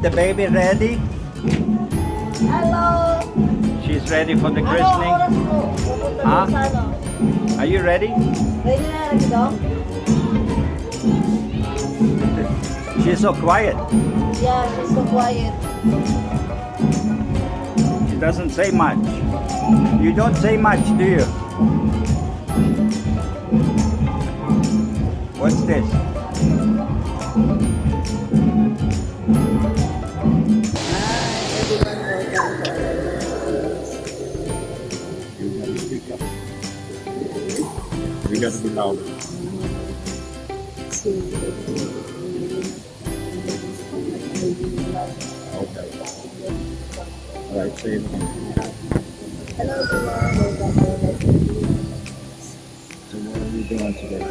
the baby ready? Hello! She's ready for the Ano christening? oras mo? Pupunta Ha? doon sa ano? Are you ready? Ready na ready daw? She's so quiet. Yeah, she's so quiet. She doesn't say much. You don't say much, do you? What's this? We gotta be louder. Okay. Alright, say it again. Hello, everyone. So what are we doing today?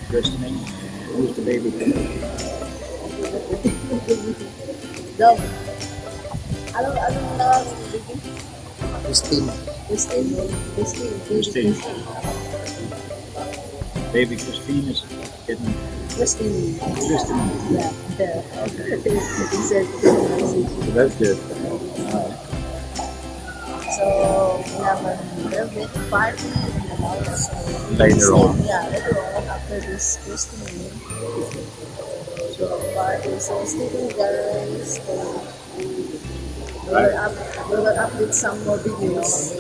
Christening. Who's the baby? Daw. Anong nakakabigin? Christine. Christine. Christine. Baby Christine is getting Christine. Christine. Yeah. Okay. He said, So that's good. so we have a little bit party in the house. Later on. Yeah, later on after this Christine. So party. So stay tuned, guys. So, we will update some more videos.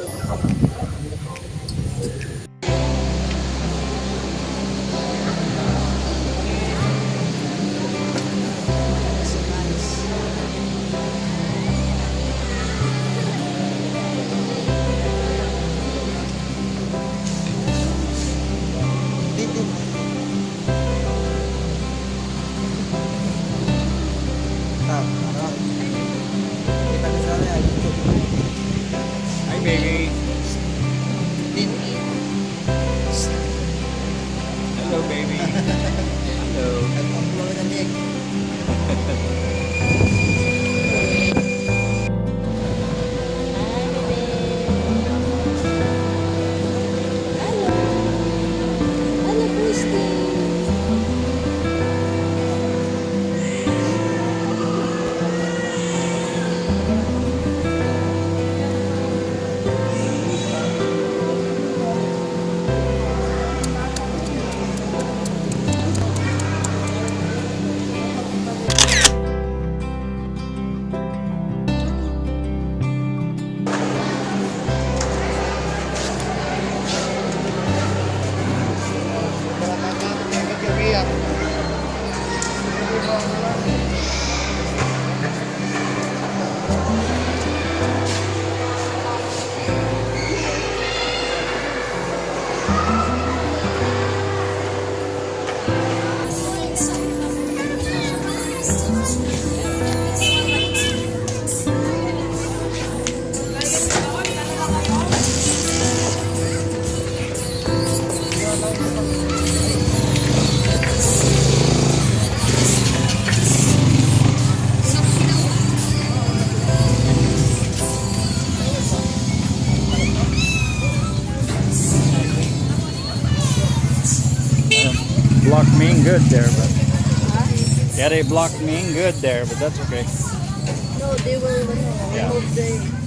Hi, baby. Hello, baby. Hello. Hello, Christine. Blocked me in good there, but yeah, they blocked me in good there, but that's okay. No, they will Yeah. remove the.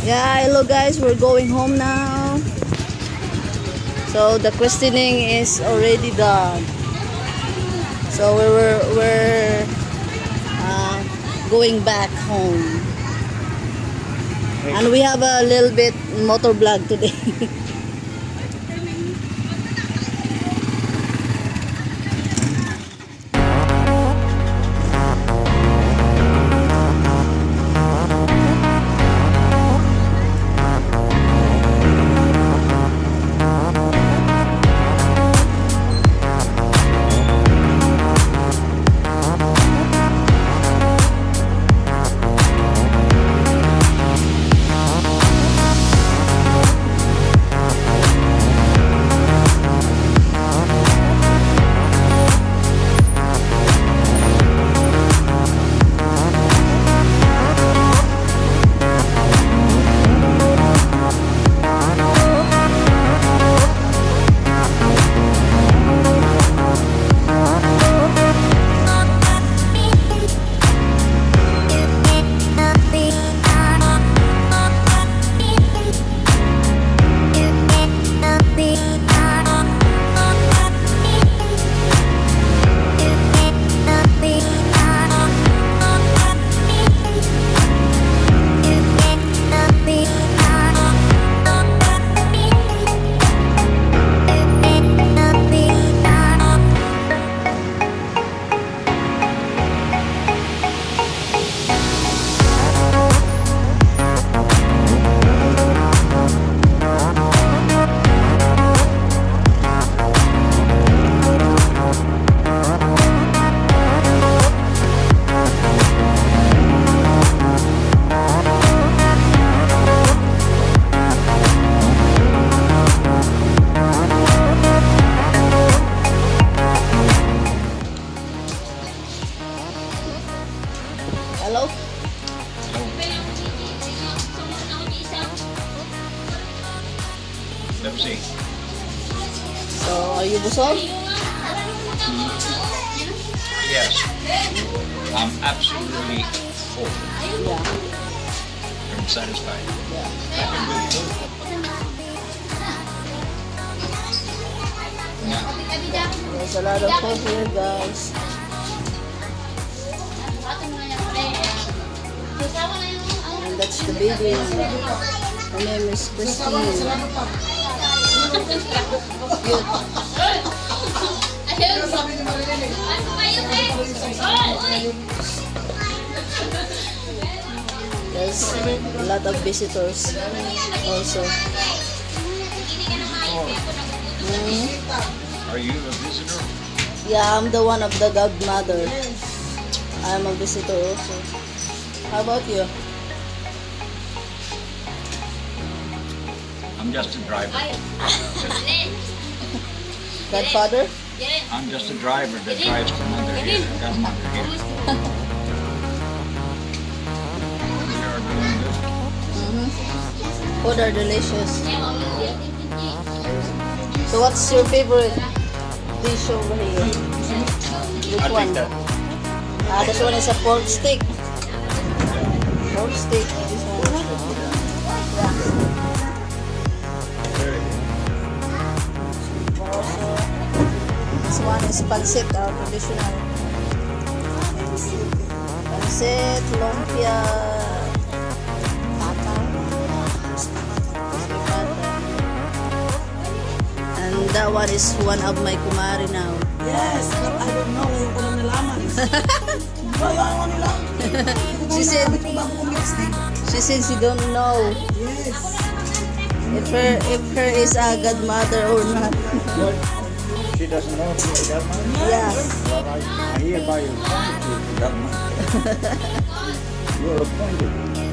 Yeah, hello guys, we're going home now. So the christening is already done. So we're going back home. And we have a little bit motor vlog today. Hello? Let's see. So, are you busog? Yes. I'm absolutely full. Yeah. I'm satisfied. Yeah. Yeah. There's a lot of food here, guys. And that's the baby. Her name is Christine. Cute. There's a lot of visitors also. Are you a visitor? Yeah, I'm the one of the godmother. I'm a visitor also. How about you? I'm just a driver. Godfather? I'm just a driver that drives the mother here, godmother here. We are doing good. Food are delicious. So what's your favorite dish over here? Which I'll one? take that. This one is a pork steak. Pork steak. This one. Also, this one is pancit, our traditional. Pancit, lumpia, and that one is one of my kumari now. Yes, but I don't know yung kung nalaman. Ayaw nila. She said, she said she don't know Yes. if her is a godmother or not. What? She doesn't know she's a godmother? Yeah. Well, I hereby appoint you godmother. You're appointed.